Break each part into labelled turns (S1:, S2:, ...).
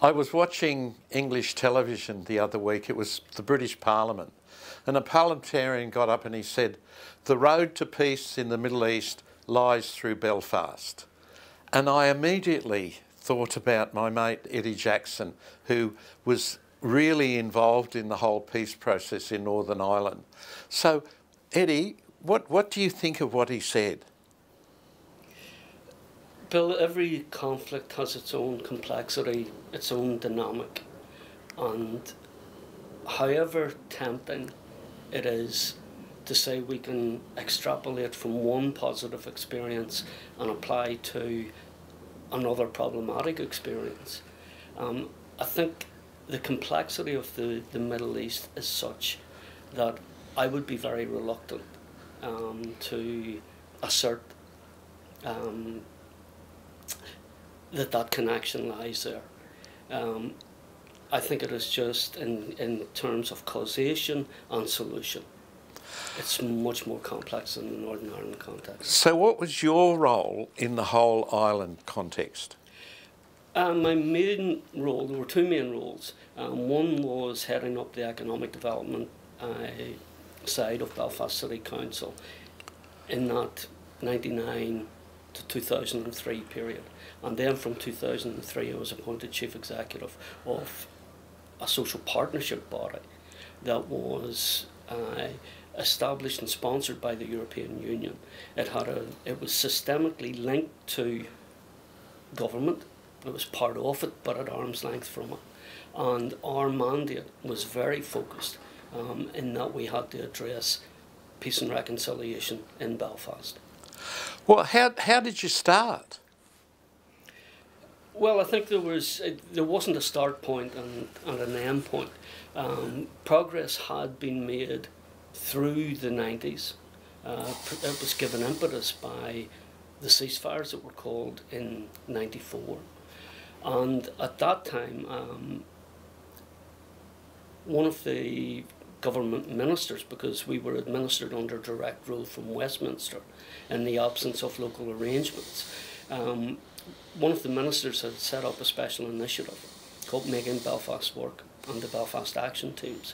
S1: I was watching English television the other week. It was the British Parliament. And a parliamentarian got up and he said, the road to peace in the Middle East lies through Belfast. And I immediately thought about my mate Eddie Jackson, who was really involved in the whole peace process in Northern Ireland. So, Eddie, what do you think of what he said?
S2: Bill, every conflict has its own complexity, its own dynamic, and however tempting it is to say we can extrapolate from one positive experience and apply to another problematic experience, I think the complexity of the Middle East is such that I would be very reluctant to assert that connection lies there. I think it is just in terms of causation and solution. It's much more complex than the Northern Ireland context.
S1: So what was your role in the whole island context?
S2: My main role, there were two main roles. One was heading up the economic development side of Belfast City Council in that 1999 to 2003 period. And then from 2003 I was appointed Chief Executive of a social partnership body that was established and sponsored by the European Union. It was systemically linked to government. It was part of it, but at arm's length from it. And our mandate was very focused in that we had to address peace and reconciliation in Belfast.
S1: Well, how did you start?
S2: Well, I think there wasn't a start point and an end point. Progress had been made through the 90s. It was given impetus by the ceasefires that were called in 94. And at that time, one of the government ministers, because we were administered under direct rule from Westminster in the absence of local arrangements, one of the ministers had set up a special initiative called Making Belfast Work and the Belfast Action Teams.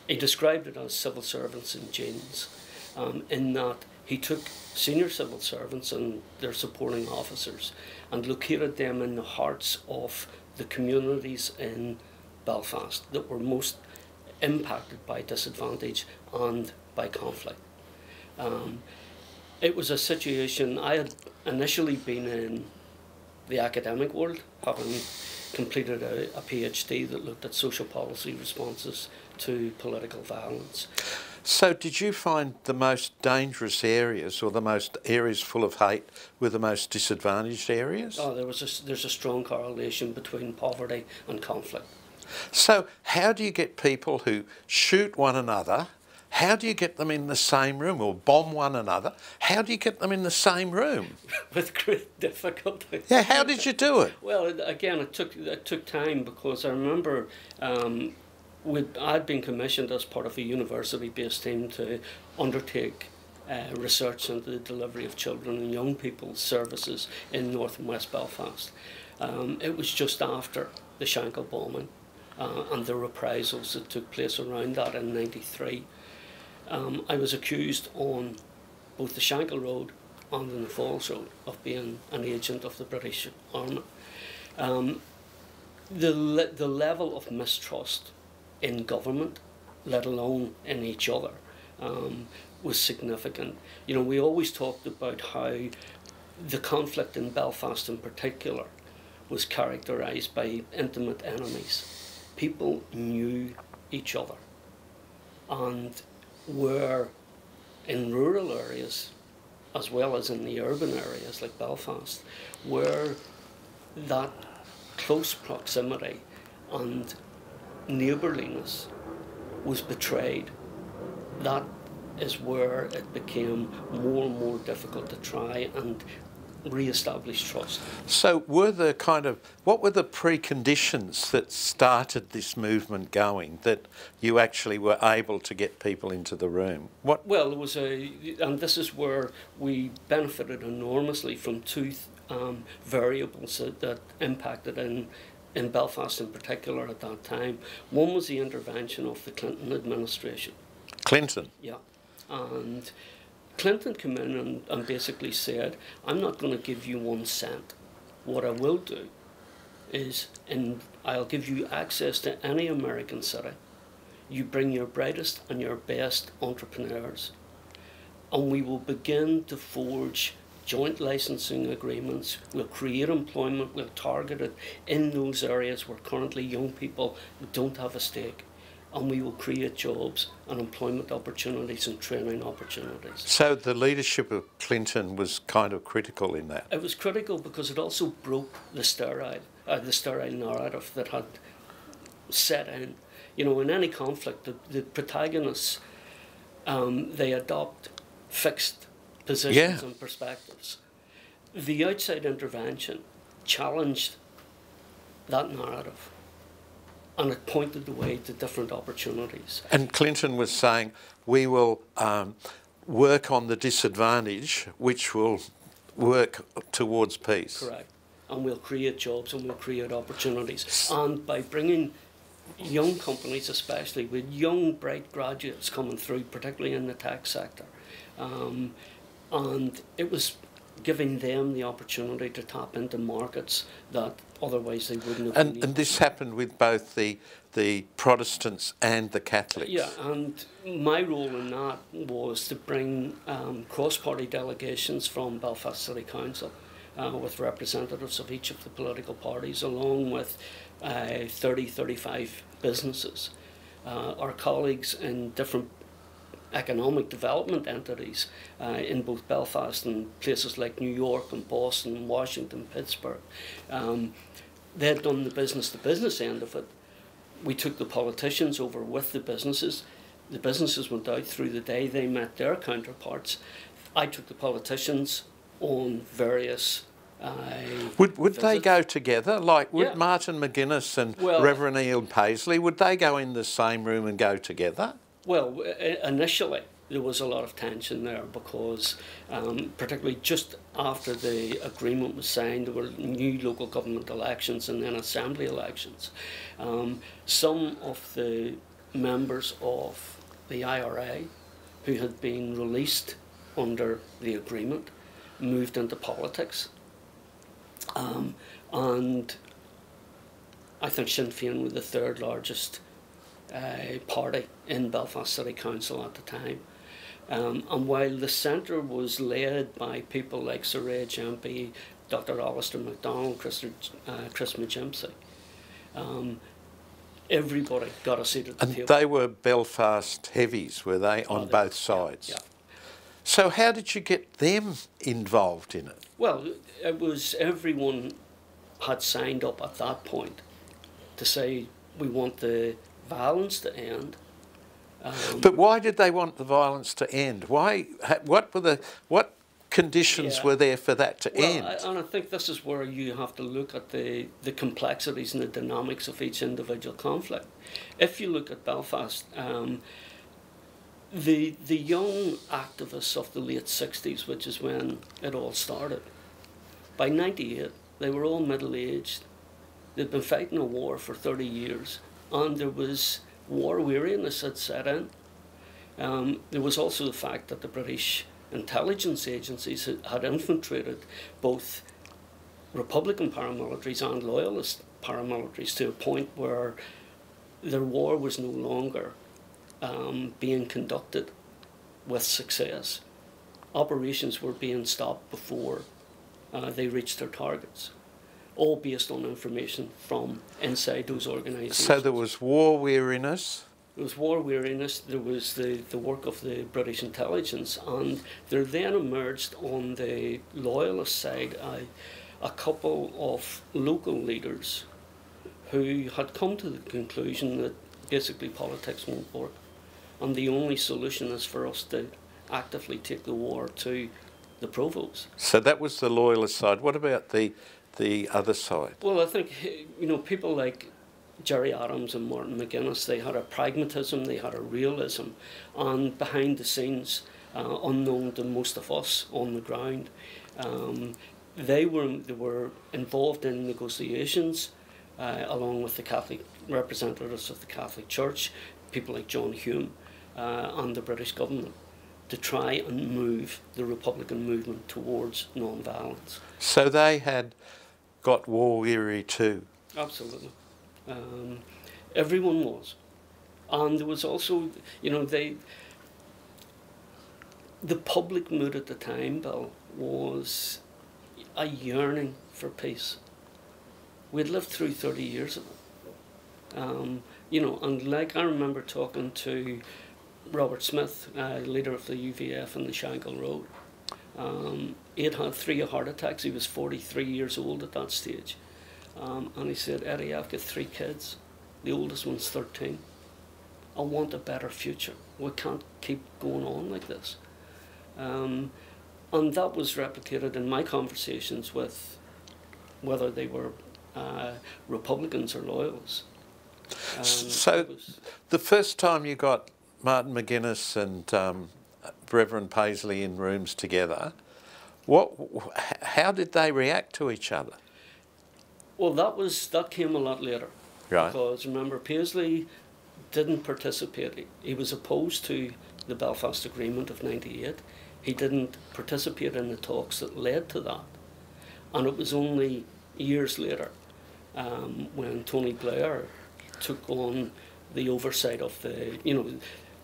S2: He described it as civil servants in jeans, in that he took senior civil servants and their supporting officers and located them in the hearts of the communities in Belfast that were most impacted by disadvantage and by conflict. It was a situation, I had initially been in the academic world, having completed a PhD that looked at social policy responses to political violence.
S1: So did you find the most dangerous areas or the most areas full of hate were the most disadvantaged areas?
S2: Oh, there's a strong correlation between poverty and conflict.
S1: So how do you get people who shoot one another, how do you get them in the same room, or bomb one another? How do you get them in the same room?
S2: With great difficulty.
S1: Yeah, how did you do it?
S2: Well, again, it took time, because I remember I'd been commissioned as part of a university-based team to undertake research into the delivery of children and young people's services in North and West Belfast. It was just after the Shankill bombing and the reprisals that took place around that in '93. I was accused on both the Shankill Road and the Falls Road of being an agent of the British Army. The level of mistrust in government, let alone in each other, was significant. You know, we always talked about how the conflict in Belfast in particular was characterised by intimate enemies. People knew each other, and were in rural areas as well as in the urban areas like Belfast, where that close proximity and neighbourliness was betrayed. That is where it became more and more difficult to try and re-establish trust.
S1: So what were the preconditions that started this movement going, that you actually were able to get people into the room?
S2: Well, there was and this is where we benefited enormously from two variables that impacted in in Belfast in particular at that time. One was the intervention of the Clinton administration.
S1: Clinton?
S2: Yeah. And Clinton came in and basically said, I'm not going to give you 1 cent. What I will do is I'll give you access to any American city. You bring your brightest and your best entrepreneurs, and we will begin to forge joint licensing agreements. We'll create employment, we'll target it in those areas where currently young people don't have a stake, and we will create jobs and employment opportunities and training opportunities.
S1: So the leadership of Clinton was kind of critical in that?
S2: It was critical because it also broke the sterile narrative that had set in. You know, in any conflict, the protagonists, they adopt fixed positions and perspectives. The outside intervention challenged that narrative, and it pointed the way to different opportunities.
S1: And Clinton was saying, we will work on the disadvantage, which will work towards peace.
S2: Correct. And we'll create jobs and we'll create opportunities. And by bringing young companies, especially with young, bright graduates coming through, particularly in the tech sector, and it was giving them the opportunity to tap into markets that otherwise they wouldn't have been.
S1: And this happened with both the Protestants and the Catholics.
S2: Yeah, and my role in that was to bring cross-party delegations from Belfast City Council with representatives of each of the political parties, along with 35 businesses. Our colleagues in different economic development entities in both Belfast and places like New York and Boston, Washington, Pittsburgh. They had done the business-to-business end of it. We took the politicians over with the businesses. The businesses went out through the day. They met their counterparts. I took the politicians on various
S1: Would they go together? Like, would Martin McGuinness and Reverend Ian Paisley, would they go in the same room and go together?
S2: Well, initially there was a lot of tension there because, particularly just after the agreement was signed, there were new local government elections and then assembly elections. Some of the members of the IRA who had been released under the agreement moved into politics. And I think Sinn Féin were the third largest party in Belfast City Council at the time. And while the centre was led by people like Sir Reg MP, Dr. Alistair MacDonald, Chris Majimsey, everybody got a seat at the table.
S1: And they were Belfast heavies, were they, on both sides?
S2: Yeah.
S1: So how did you get them involved in it?
S2: Well, it was everyone had signed up at that point to say we want the violence to end.
S1: But why did they want the violence to end? Why? What conditions were there for that to end?
S2: And I think this is where you have to look at the complexities and the dynamics of each individual conflict. If you look at Belfast, the young activists of the late 60s, which is when it all started, by 98 they were all middle-aged. They'd been fighting a war for 30 years, and there was war weariness had set in. There was also the fact that the British intelligence agencies had infiltrated both Republican paramilitaries and Loyalist paramilitaries to a point where their war was no longer being conducted with success. Operations were being stopped before they reached their targets, all based on information from inside those organisations.
S1: So there was war weariness?
S2: There was war weariness, there was the work of the British intelligence, and there then emerged on the Loyalist side a couple of local leaders who had come to the conclusion that basically politics won't work, and the only solution is for us to actively take the war to the provost.
S1: So that was the Loyalist side. What about the other side?
S2: Well, I think, people like Gerry Adams and Martin McGuinness, they had a pragmatism, they had a realism, and behind the scenes, unknown to most of us on the ground, they were involved in negotiations along with the Catholic representatives of the Catholic Church, people like John Hume, and the British government, to try and move the Republican movement towards non-violence.
S1: So they had got war weary too?
S2: Absolutely. Everyone was. And there was also, you know, the public mood at the time, Bill, was a yearning for peace. We'd lived through 30 years of it. You know, and like I remember talking to Robert Smith, leader of the UVF in the Shankill Road. He had had 3 heart attacks. He was 43 years old at that stage. And he said, Eddie, I've got 3 kids. The oldest one's 13. I want a better future. We can't keep going on like this. And that was replicated in my conversations with whether they were Republicans or Loyalists.
S1: So the first time you got Martin McGuinness and Reverend Paisley in rooms together, how did they react to each other?
S2: Well, that came a lot later.
S1: Right.
S2: Because remember, Paisley didn't participate. He was opposed to the Belfast Agreement of '98. He didn't participate in the talks that led to that. And it was only years later when Tony Blair took on the oversight of the, you know,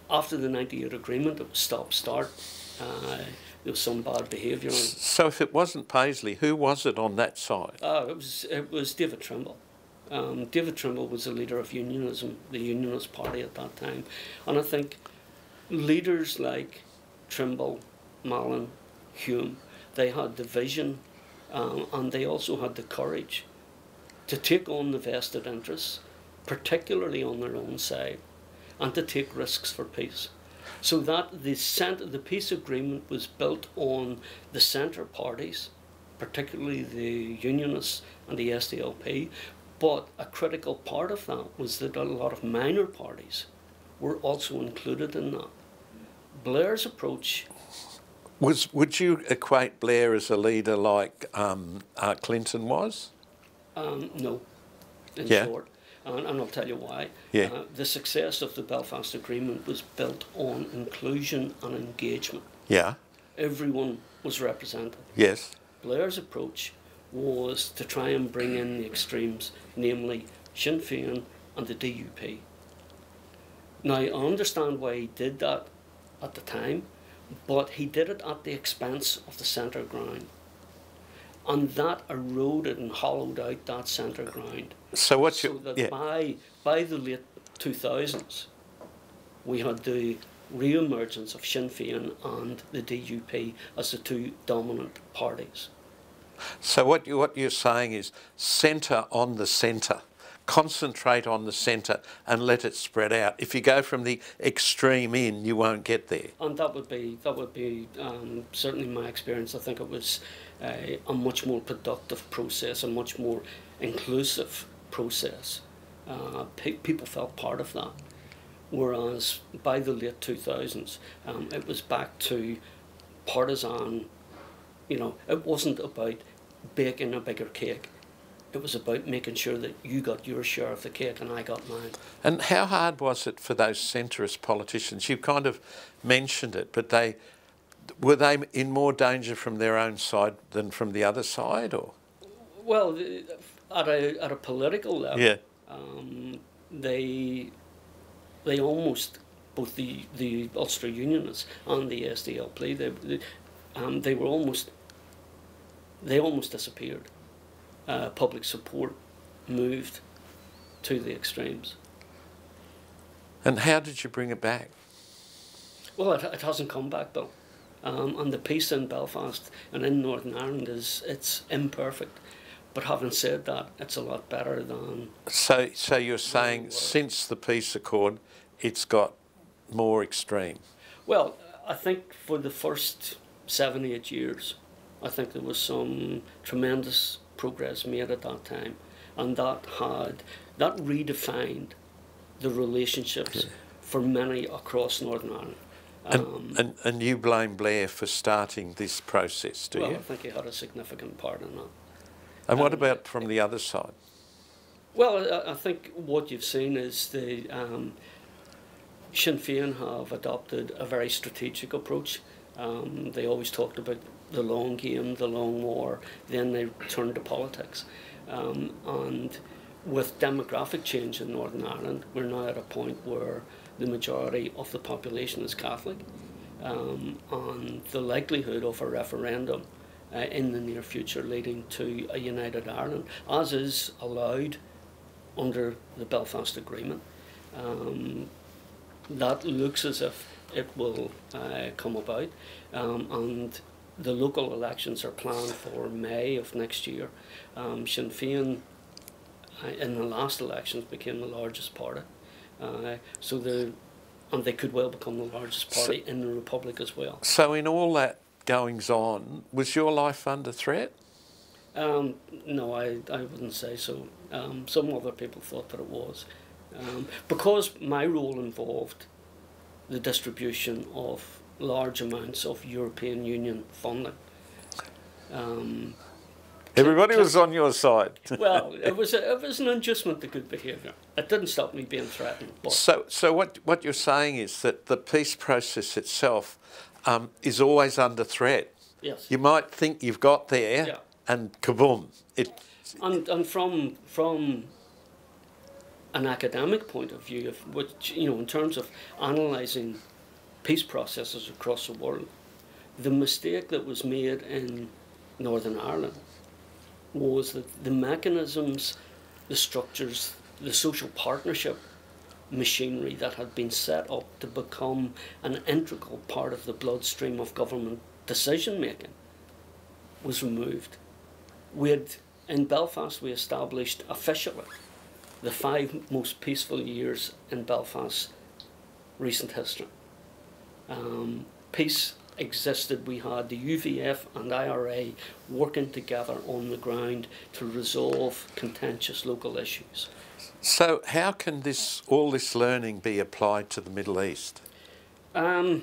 S2: after the '98 agreement, it was stop-start. There was some bad behaviour.
S1: So if it wasn't Paisley, who was it on that side?
S2: It was David Trimble. David Trimble was the leader of unionism, the Unionist Party at that time. And I think leaders like Trimble, Mallon, Hume, they had the vision and they also had the courage to take on the vested interests, particularly on their own side, and to take risks for peace. So that the peace agreement was built on the centre parties, particularly the Unionists and the SDLP, but a critical part of that was that a lot of minor parties were also included in that. Blair's approach...
S1: Would you equate Blair as a leader like Clinton was?
S2: No, in short. And I'll tell you why.
S1: Yeah.
S2: The success of the Belfast Agreement was built on inclusion and engagement.
S1: Yeah.
S2: Everyone was represented.
S1: Yes.
S2: Blair's approach was to try and bring in the extremes, namely Sinn Féin and the DUP. Now, I understand why he did that at the time, but he did it at the expense of the centre ground. And that eroded and hollowed out that centre ground.
S1: So
S2: by the late 2000s, we had the re-emergence of Sinn Féin and the DUP as the 2 dominant parties.
S1: So what you're saying is centre on the centre. Concentrate on the centre and let it spread out. If you go from the extreme in, you won't get there.
S2: And that would be certainly my experience. I think it was a much more productive process, a much more inclusive process. People felt part of that. Whereas by the late 2000s, it was back to partisan. You know, it wasn't about baking a bigger cake. It was about making sure that you got your share of the cake and I got mine.
S1: And how hard was it for those centrist politicians? You kind of mentioned it, but were they in more danger from their own side than from the other side, or?
S2: Well, at a political level,
S1: yeah.
S2: They almost, both the Ulster Unionists and the SDLP, they almost disappeared. Public support moved to the extremes.
S1: And how did you bring it back?
S2: Well, it hasn't come back though. And the peace in Belfast and in Northern Ireland it's imperfect. But having said that, it's a lot better than... So
S1: you're saying since the peace accord, it's got more extreme?
S2: Well, I think for the first 7-8 years, I think there was some tremendous progress made at that time, and that redefined the relationships for many across Northern Ireland.
S1: And you blame Blair for starting this process, do you?
S2: Well, I think he had a significant part in that.
S1: And what about from the other side?
S2: Well, I think what you've seen is the Sinn Féin have adopted a very strategic approach. They always talked about the long game, the long war, then they turned to politics. And with demographic change in Northern Ireland, we're now at a point where the majority of the population is Catholic, and the likelihood of a referendum in the near future leading to a united Ireland, as is allowed under the Belfast Agreement, that looks as if it will come about, and the local elections are planned for May of next year. Sinn Féin in the last elections became the largest party, and they could well become the largest party in the Republic as well.
S1: So in all that goings on, was your life under threat?
S2: No, I wouldn't say so. Some other people thought that it was. Because my role involved the distribution of large amounts of European Union funding.
S1: Everybody was on your side.
S2: Well, it was an adjustment to good behaviour. It didn't stop me being threatened. But
S1: So what you're saying is that the peace process itself is always under threat.
S2: yes.
S1: You might think you've got there,
S2: Yeah.
S1: and kaboom!
S2: And from an academic point of view, in terms of analysing peace processes across the world, the mistake that was made in Northern Ireland was that the mechanisms, the structures, the social partnership machinery that had been set up to become an integral part of the bloodstream of government decision making was removed. In Belfast, we established officially the 5 most peaceful years in Belfast's recent history. Peace existed. We had the UVF and IRA working together on the ground to resolve contentious local issues.
S1: So how can all this learning be applied to the Middle East?
S2: I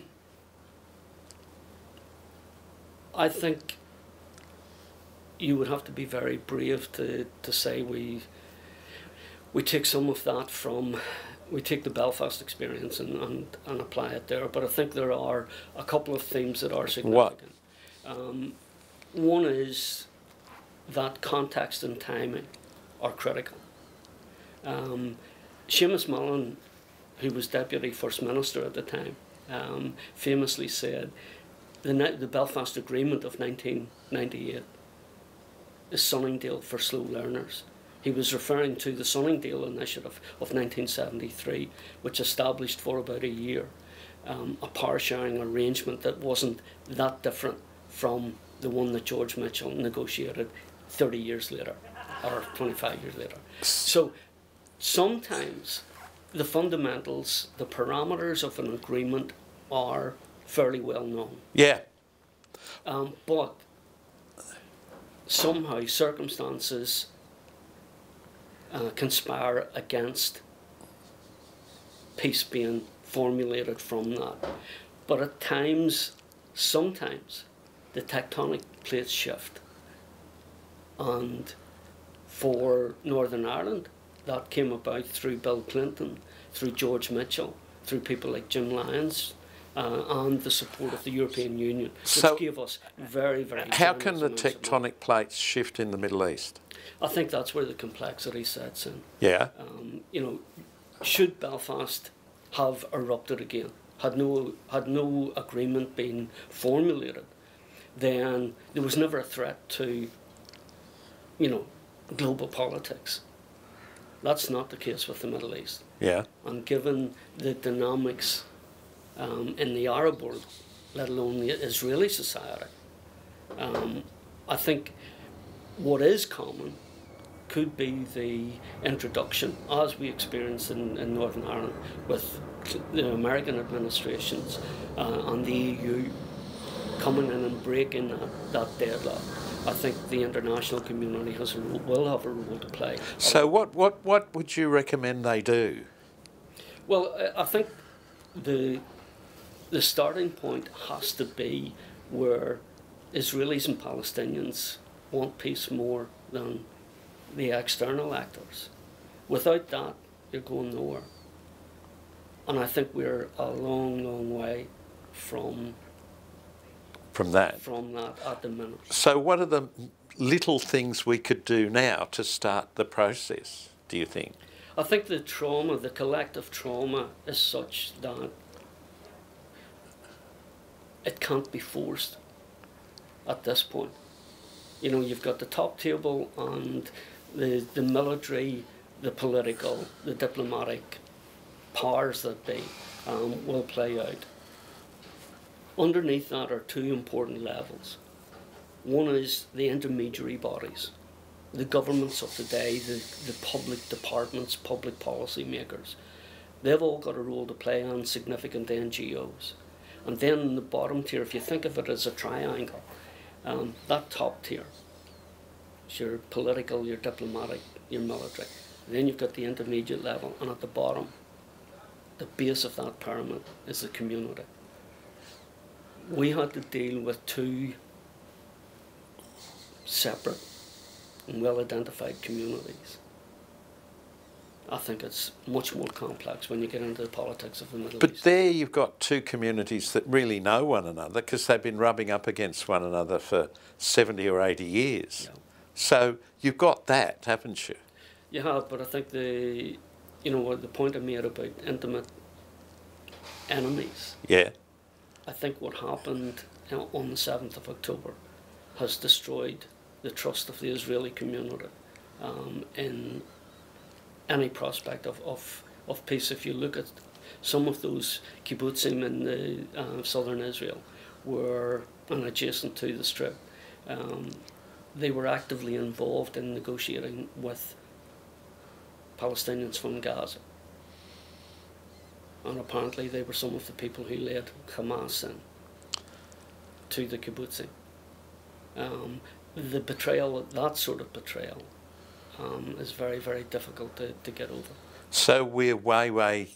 S2: think you would have to be very brave to say we take some of that we take the Belfast experience and apply it there, but I think there are a couple of themes that are significant. One is that context and timing are critical. Seamus Mullen, who was Deputy First Minister at the time, famously said the Belfast Agreement of 1998 is Sunningdale for slow learners. He was referring to the Sunningdale Initiative of 1973, which established for about a year a power sharing arrangement that wasn't that different from the one that George Mitchell negotiated 30 years later, or 25 years later. So sometimes the fundamentals, the parameters of an agreement are fairly well known.
S1: Yeah.
S2: But somehow circumstances conspire against peace being formulated from that. But at times, sometimes, the tectonic plates shift. And for Northern Ireland, that came about through Bill Clinton, through George Mitchell, through people like Jim Lyons, and the support of the European Union, which gave us very, very...
S1: How can the tectonic plates shift in the Middle East?
S2: I think that's where the complexity sets in.
S1: Yeah.
S2: Should Belfast have erupted again, had no agreement been formulated, then there was never a threat to, global politics. That's not the case with the Middle East.
S1: Yeah.
S2: And given the dynamics in the Arab world, let alone the Israeli society, I think what is common could be the introduction, as we experienced in Northern Ireland with the American administrations and the EU coming in and breaking that deadlock. I think the international community will have a role to play.
S1: So what would you recommend they do?
S2: Well, I think the starting point has to be where Israelis and Palestinians want peace more than the external actors. Without that, you're going nowhere. And I think we're a long, long way from
S1: that
S2: at the minute.
S1: So what are the little things we could do now to start the process, do you think?
S2: I think the trauma, the collective trauma, is such that it can't be forced at this point. You know, you've got the top table and the military, the political, the diplomatic powers that be will play out. Underneath that are two important levels. One is the intermediary bodies, the governments of today, the public departments, public policy makers. They've all got a role to play, and significant NGOs. And then in the bottom tier, if you think of it as a triangle, that top tier is your political, your diplomatic, your military. And then you've got the intermediate level, and at the bottom, the base of that pyramid is the community. We had to deal with two separate and well-identified communities. I think it's much more complex when you get into the politics of the Middle East.
S1: But there you've got two communities that really know one another, because they've been rubbing up against one another for 70 or 80 years. Yeah. So you've got that, haven't you?
S2: You have, but I think the point I made about intimate enemies.
S1: Yeah.
S2: I think what happened on the 7th of October has destroyed the trust of the Israeli community in any prospect of peace. If you look at some of those kibbutzim in southern Israel were adjacent to the Strip, they were actively involved in negotiating with Palestinians from Gaza. And apparently they were some of the people who led Hamas in to the kibbutzim. The betrayal, that sort of betrayal, is very, very difficult to get over.
S1: So we're way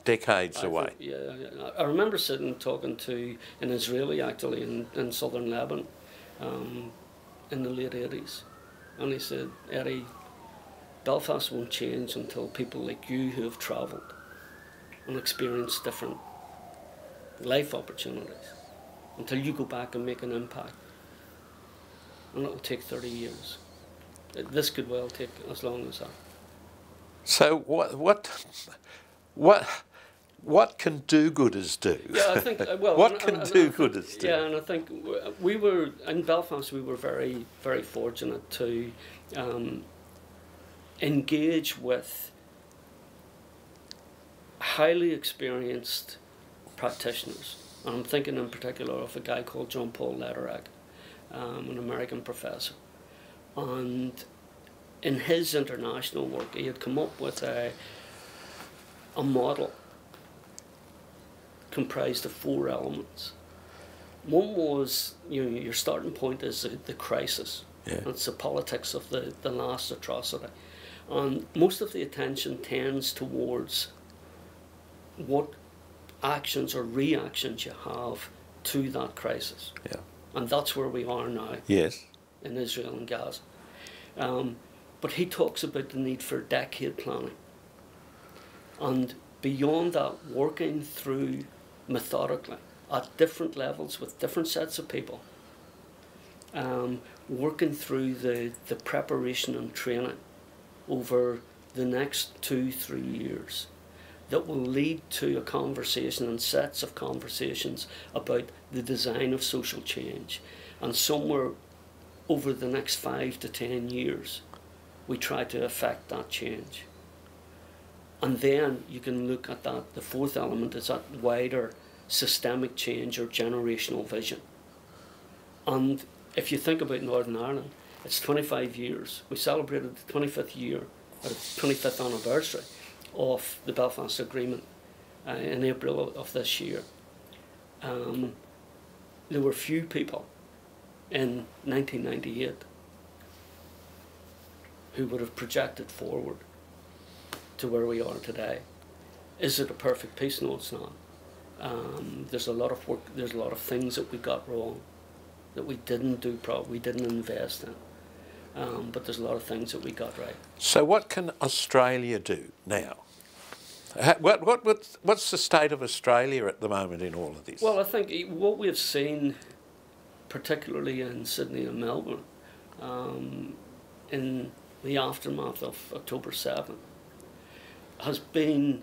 S1: decades away.
S2: I remember sitting talking to an Israeli actually in southern Lebanon in the late 80s, and he said, Eddie, Belfast won't change until people like you who have travelled and experienced different life opportunities, until you go back and make an impact. And it will take 30 years. This could well take as long as that.
S1: So what can do-gooders do?
S2: Yeah, I think
S1: what can do-gooders do?
S2: Yeah, and I think we were in Belfast. We were very, very fortunate to engage with highly experienced practitioners. And I'm thinking in particular of a guy called John Paul Lederach, an American professor. And in his international work, he had come up with a model comprised of 4 elements. One was, your starting point is the crisis. Yeah. It's the politics of the last atrocity. And most of the attention tends towards what actions or reactions you have to that crisis.
S1: Yeah.
S2: And that's where we are now.
S1: Yes.
S2: In Israel and Gaza. But he talks about the need for decade planning. And beyond that, working through methodically at different levels with different sets of people, working through the preparation and training over the next 2-3 years that will lead to a conversation and sets of conversations about the design of social change. And somewhere over the next 5 to 10 years, we try to affect that change. And then you can look at that, the 4th element is that wider systemic change or generational vision. And if you think about Northern Ireland, it's 25 years. We celebrated the 25th year, or 25th anniversary of the Belfast Agreement in April of this year. There were few people in 1998 who would have projected forward to where we are today. Is it a perfect peace? No, it's not. There's a lot of work, there's a lot of things that we got wrong, that we didn't do properly, we didn't invest in. but there's a lot of things that we got right.
S1: So what can Australia do now? What's the state of Australia at the moment in all of this?
S2: Well, I think what we've seen, particularly in Sydney and Melbourne, in the aftermath of October 7, has been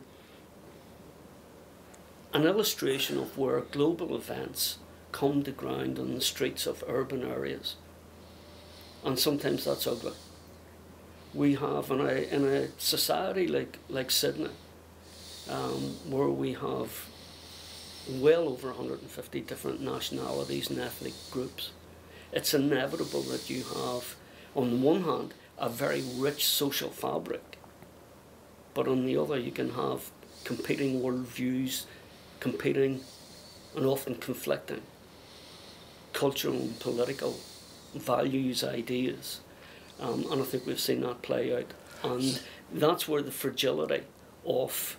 S2: an illustration of where global events come to ground on the streets of urban areas. And sometimes that's ugly. We have, in a society like Sydney, where we have well over 150 different nationalities and ethnic groups, it's inevitable that you have, on the one hand, a very rich social fabric, but on the other you can have competing worldviews, competing and often conflicting cultural and political values, ideas, and I think we've seen that play out, and that's where the fragility of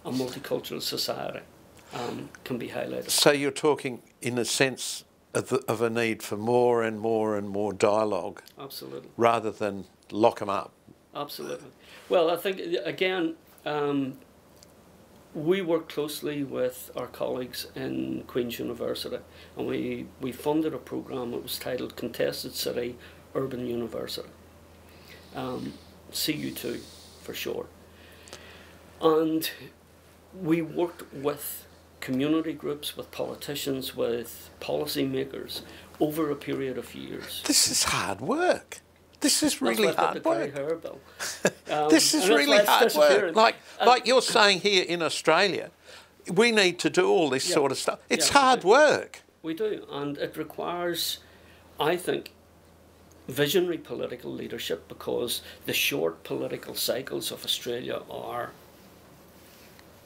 S2: a multicultural society can be highlighted.
S1: So you're talking in a sense of a need for more and more and more dialogue.
S2: Absolutely.
S1: Rather than lock them up.
S2: Absolutely. Well, I think, again, we work closely with our colleagues in Queen's University, and we funded a programme that was titled Contested City Urban University, CU2 for short. And we worked with community groups, with politicians, with policymakers over a period of years.
S1: This is hard work. This is really hard work. This is really hard work. Like you're saying here in Australia, we need to do all this sort of stuff. It's hard work.
S2: We do, and it requires, I think, visionary political leadership, because the short political cycles of Australia are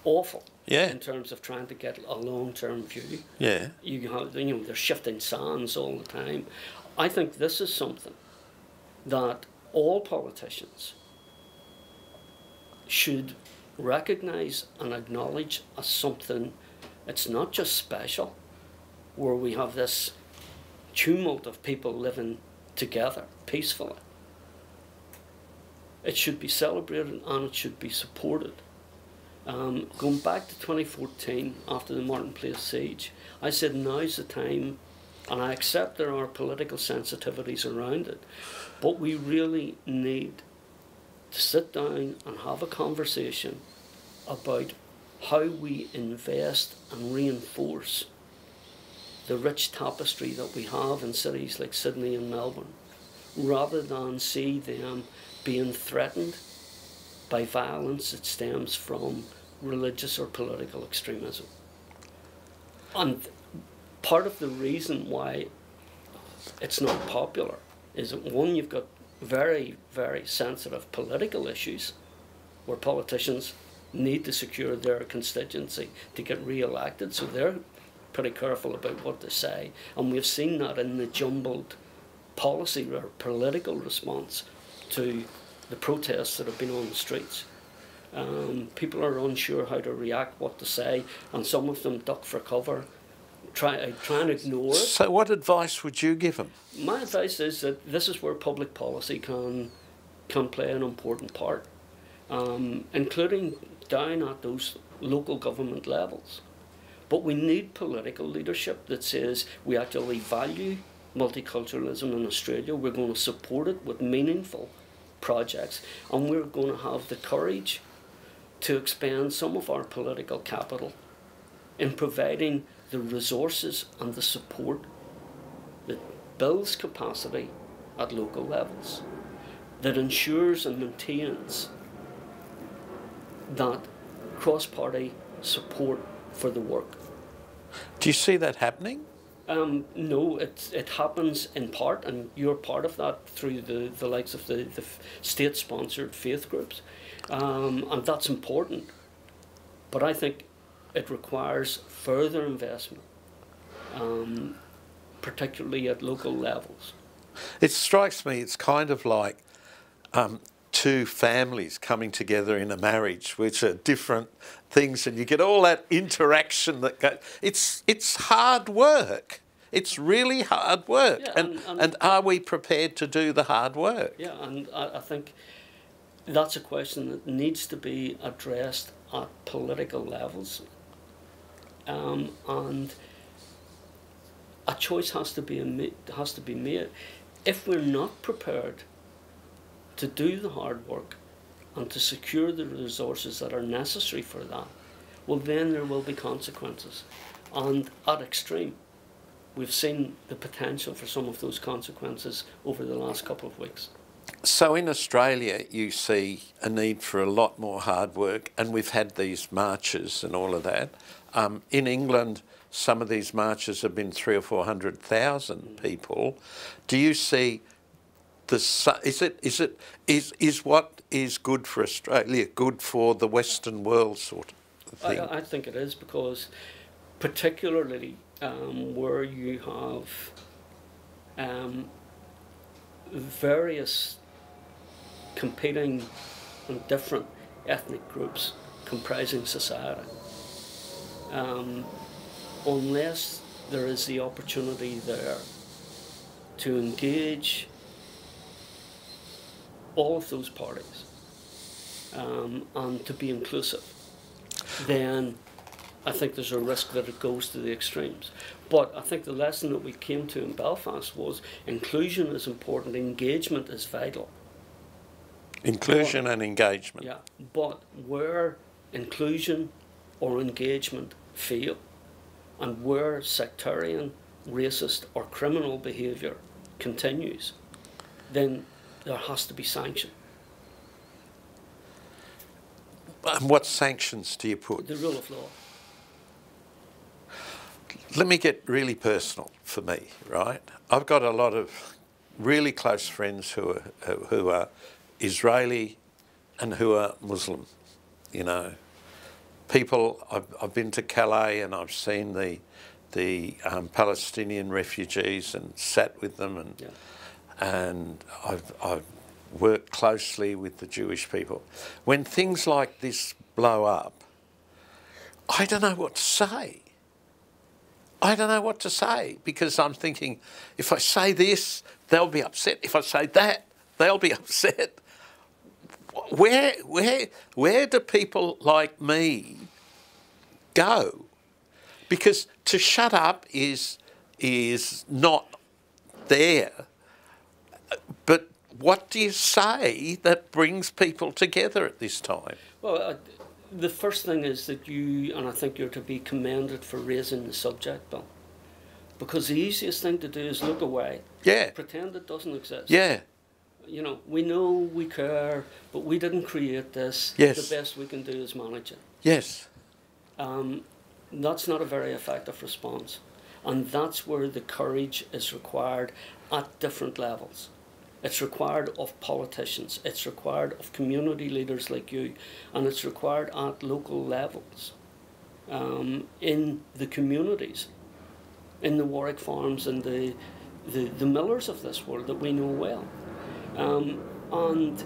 S2: awful in terms of trying to get a long-term view.
S1: Yeah.
S2: You have, they're shifting sands all the time. I think this is something that all politicians should recognise and acknowledge as something. It's not just special, where we have this tumult of people living together peacefully. It should be celebrated and it should be supported. Going back to 2014, after the Martin Place siege, I said now's the time, and I accept there are political sensitivities around it, but we really need to sit down and have a conversation about how we invest and reinforce the rich tapestry that we have in cities like Sydney and Melbourne, rather than see them being threatened by violence that stems from religious or political extremism. And part of the reason why it's not popular is that, one, you've got very, very sensitive political issues where politicians need to secure their constituency to get re-elected, so they're pretty careful about what they say, and we've seen that in the jumbled policy or political response to the protests that have been on the streets. People are unsure how to react, what to say, and some of them duck for cover, try and ignore it.
S1: So what advice would you give them?
S2: My advice is that this is where public policy can play an important part, including down at those local government levels. But we need political leadership that says we actually value multiculturalism in Australia, we're going to support it with meaningful projects, and we're going to have the courage to expend some of our political capital in providing the resources and the support that builds capacity at local levels, that ensures and maintains that cross-party support for the work.
S1: Do you see that happening?
S2: No, it happens in part, and you're part of that through the likes of the state-sponsored faith groups, and that's important. But I think it requires further investment, particularly at local levels.
S1: It strikes me it's kind of like two families coming together in a marriage, which are different things, and you get all that interaction that goes. It's hard work. It's really hard work.
S2: Yeah,
S1: and are we prepared to do the hard work?
S2: Yeah, and I think that's a question that needs to be addressed at political levels. And a choice has to be made. If we're not prepared to do the hard work and to secure the resources that are necessary for that, well, then there will be consequences. And at extreme, we've seen the potential for some of those consequences over the last couple of weeks.
S1: So in Australia, you see a need for a lot more hard work, and we've had these marches and all of that. In England, some of these marches have been 300,000 or 400,000 people. Do you see is what is good for Australia good for the Western world sort of thing?
S2: I think it is, because particularly where you have various competing and different ethnic groups comprising society, unless there is the opportunity there to engage all of those parties and to be inclusive, then I think there's a risk that it goes to the extremes. But I think the lesson that we came to in Belfast was inclusion is important, engagement is vital.
S1: Inclusion and engagement.
S2: Yeah, but where inclusion or engagement fail, and where sectarian, racist or criminal behaviour continues, then there has to be sanction.
S1: And what sanctions do you put?
S2: The rule of law.
S1: Let me get really personal for me, right? I've got a lot of really close friends who are Israeli and who are Muslim, you know. People, I've been to Calais and I've seen the Palestinian refugees and sat with them, and I've worked closely with the Jewish people. When things like this blow up, I don't know what to say. I don't know what to say, because I'm thinking, if I say this, they'll be upset. If I say that, they'll be upset. Where do people like me go? Because to shut up is not there. But what do you say that brings people together at this time?
S2: Well, the first thing is that you, and I think you're to be commended for raising the subject, Bill. Because the easiest thing to do is look away.
S1: Yeah.
S2: Pretend it doesn't exist.
S1: Yeah.
S2: You know, we know, we care, but we didn't create this.
S1: Yes.
S2: The best we can do is manage it.
S1: Yes.
S2: That's not a very effective response. And that's where the courage is required at different levels. It's required of politicians, it's required of community leaders like you, and it's required at local levels, in the communities, in the Warwick farms and the millers of this world that we know well. And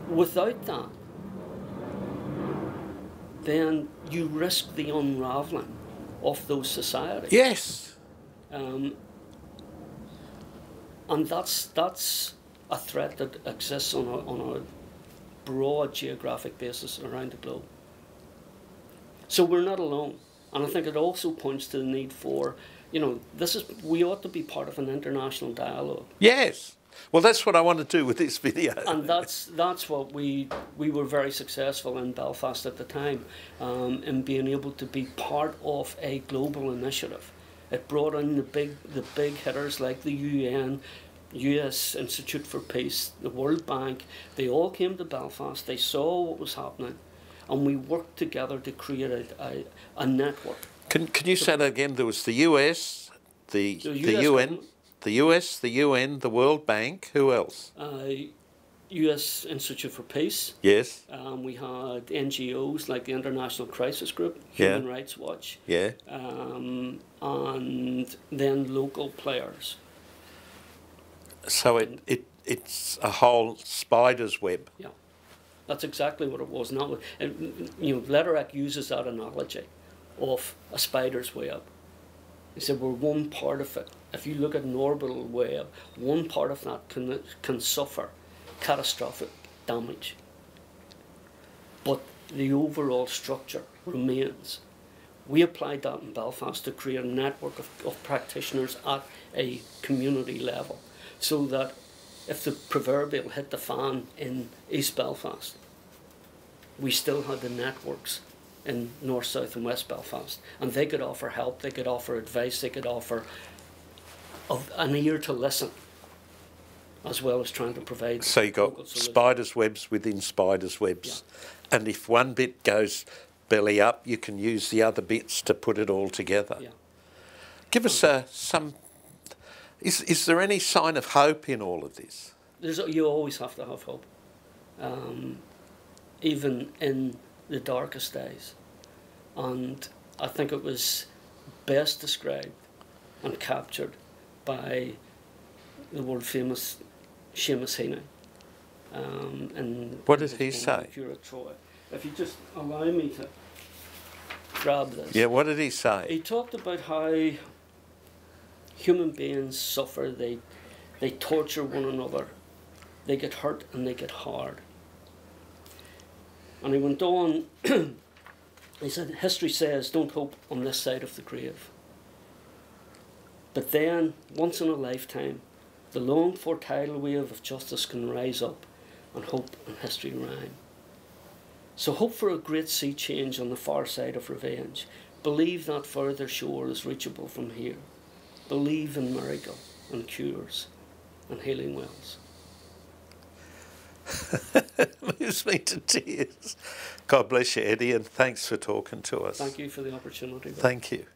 S2: without that, then you risk the unravelling of those societies.
S1: Yes.
S2: And that's a threat that exists on a broad geographic basis around the globe. So we're not alone. And I think it also points to the need for, you know, we ought to be part of an international dialogue.
S1: Yes. Well, that's what I want to do with this video.
S2: And that's what we were very successful in Belfast at the time, in being able to be part of a global initiative. It brought in the big hitters like the UN, US Institute for Peace, the World Bank. They all came to Belfast. They saw what was happening, and we worked together to create a network.
S1: Can you say that again? There was the US, the UN, the US, the UN, the World Bank. Who else?
S2: US Institute for Peace.
S1: Yes.
S2: We had NGOs like the International Crisis Group, Human Rights Watch.
S1: Yeah.
S2: And then local players.
S1: So it's a whole spider's web.
S2: Yeah, that's exactly what it was. Now, you know, Lederach uses that analogy of a spider's web. He said, we're one part of it. If you look at an orbital web, one part of that can suffer catastrophic damage. But the overall structure remains. We applied that in Belfast to create a network of practitioners at a community level, so that if the proverbial hit the fan in East Belfast, we still had the networks in North, South and West Belfast, and they could offer help, they could offer advice, they could offer an ear to listen, as well as trying to provide.
S1: So you got spiders' webs within spiders' webs, yeah. And if one bit goes belly up, you can use the other bits to put it all together.
S2: Yeah.
S1: Give us some. Is there any sign of hope in all of this?
S2: You always have to have hope, even in the darkest days. And I think it was best described and captured by the world famous Seamus Heaney.
S1: What did he say?
S2: If you just allow me to grab this.
S1: Yeah, what did he say?
S2: He talked about how human beings suffer, they torture one another, they get hurt and they get hard. And he went on, he said, history says don't hope on this side of the grave. But then, once in a lifetime, the longed for tidal wave of justice can rise up, and hope and history rhyme. So hope for a great sea change on the far side of revenge. Believe that further shore is reachable from here. Believe in miracle and cures and healing wells.
S1: Moves me to tears. God bless you, Eddie, and thanks for talking to us.
S2: Thank you for the opportunity.
S1: Thank you.